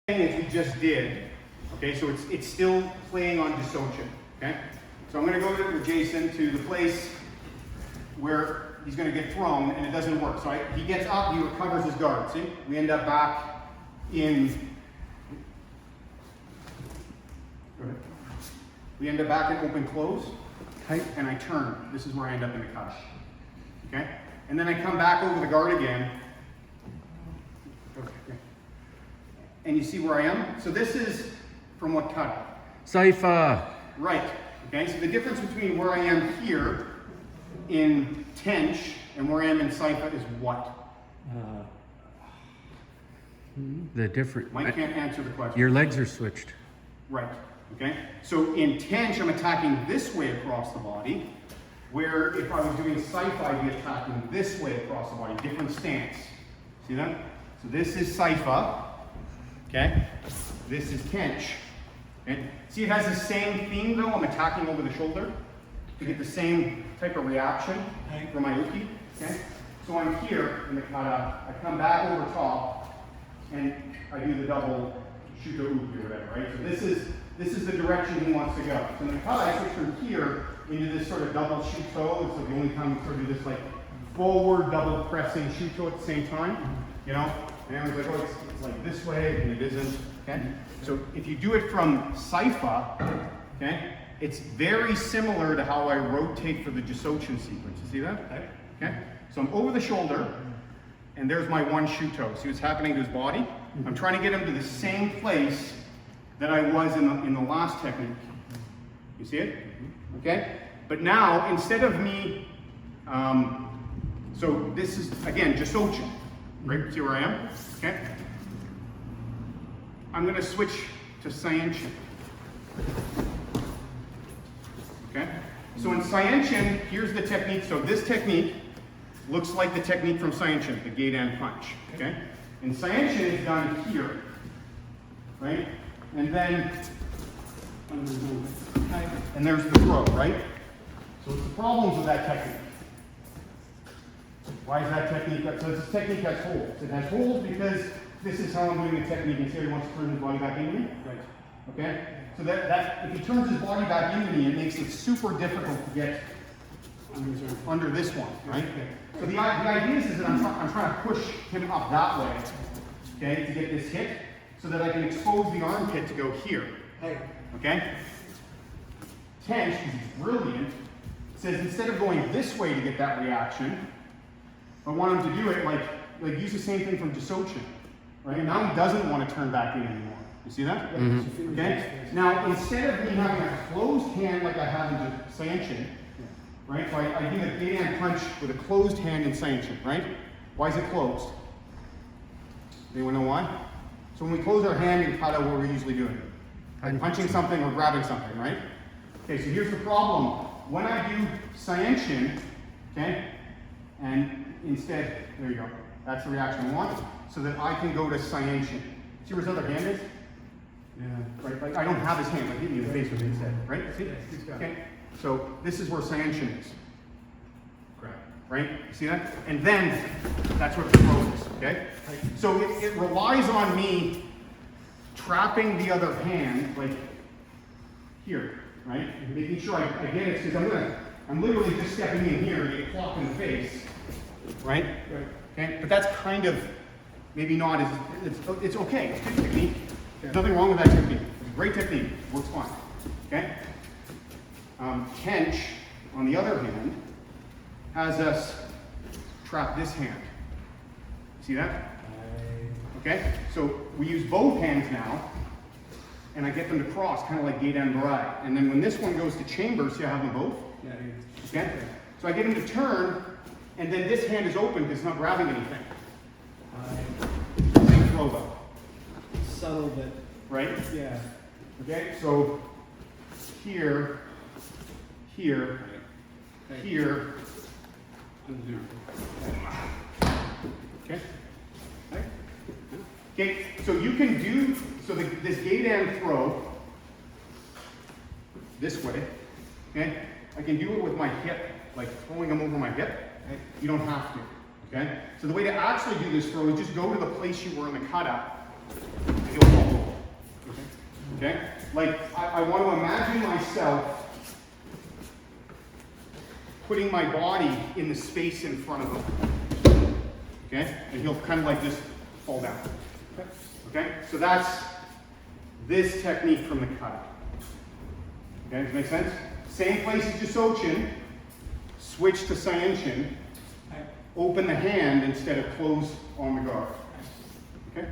As we just did, okay, so it's still playing on dissociation, okay? So I'm going to go with Jason to the place where he's going to get thrown and it doesn't work. So he gets up, he recovers his guard, see? We end up back in, open close, tight, and I turn. This is where I end up in the cush, okay? And then I come back over the guard again. Okay. And you see where I am? So this is from what kata? Saifa. Right. Okay, so the difference between where I am here in Tenchi and where I am in Saifa is what? The different. Mike can't answer the question. Your legs are switched. Right. Okay. So in Tenchi, I'm attacking this way across the body, where if I was doing Saifa, I'd be attacking this way across the body. Different stance. See that? So this is Saifa. Okay, this is Tenchi. Okay. See, it has the same theme though. I'm attacking over the shoulder to get the same type of reaction for my uchi. Okay, so I'm here in the kata. I come back over top and I do the double shuto uchi or whatever. Right. So this is the direction he wants to go. So in the kata, I switch from here into this sort of double shuto. It's like the only time we sort of do this like forward double pressing shuto at the same time. You know. And I was like, oh, it's like this way, and it isn't, okay? So if you do it from Saifa, okay, it's very similar to how I rotate for the Jisochin sequence. You see that? Okay? So I'm over the shoulder, and there's my one shuto. See what's happening to his body? I'm trying to get him to the same place that I was in the last technique. You see it? Okay? But now, instead of me, so this is, again, Jisochin. Right, see where I am? Okay. I'm going to switch to Saienshin. Okay. So in Saienshin, here's the technique. So this technique looks like the technique from Saienshin, the Geidan punch. Okay. And Saienshin is done here, right? And then, and there's the throw, right? So what's the problems with that technique? Why is that technique? So this technique has holes. It has holes because this is how I'm doing the technique. And see, he wants to turn his body back into me. Right. Okay. So that if he turns his body back into me, it makes it super difficult to get under this one, right? So the idea is that I'm trying to push him up that way, okay, to get this hit, so that I can expose the armpit to go here. Okay. Tenchi, because he's brilliant, says instead of going this way to get that reaction, I want him to do it like use the same thing from Jisochin, right? Now he doesn't want to turn back in anymore. You see that? Mm-hmm. Okay. Now instead of me having a closed hand like I have in Saienshin, right? So I do the Geidan punch with a closed hand in Saienshin, right? Why is it closed? Anyone know why? So when we close our hand in kata, what are we usually doing? Like punching something or grabbing something, right? Okay. So here's the problem. When I do Saienshin, okay, and instead, there you go. That's the reaction I want, so that I can go to Saienshin. See where his other hand is? Yeah. Right. Like I don't have his hand. Like hit me in the face with it instead. Right? See? Okay. So this is where Saienshin is. Correct. Right? You see that? And then that's what the throw is. Okay. So it relies on me trapping the other hand, like here, right? And making sure I get it because I'm literally just stepping in here to get clocked in the face. Right? Right. Okay? But that's kind of maybe not as it's okay. It's good technique. There's nothing wrong with that technique. It's a great technique. Works fine. Okay? Tenchi, on the other hand, has us trap this hand. See that? Okay? So we use both hands now, and I get them to cross, kind of like Geidan Barai. And then when this one goes to chamber, see I have them both? Yeah. Okay? So I get him to turn. And then this hand is open because it's not grabbing anything. Same throw though. Subtle bit. Right? Yeah. Okay, so here, here, here. Okay? Okay, so you can do, this Geidan throw this way, okay? I can do it with my hip, like throwing them over my hip. You don't have to, okay? So the way to actually do this throw is just go to the place you were in the cutout he'll fall over. Okay? Like, I want to imagine myself putting my body in the space in front of him. Okay? And he'll kind of like just fall down. Okay? So that's this technique from the kata. Okay, does that make sense? Same place as Jisochin, switch to Saienshin, open the hand instead of close on the guard. Okay?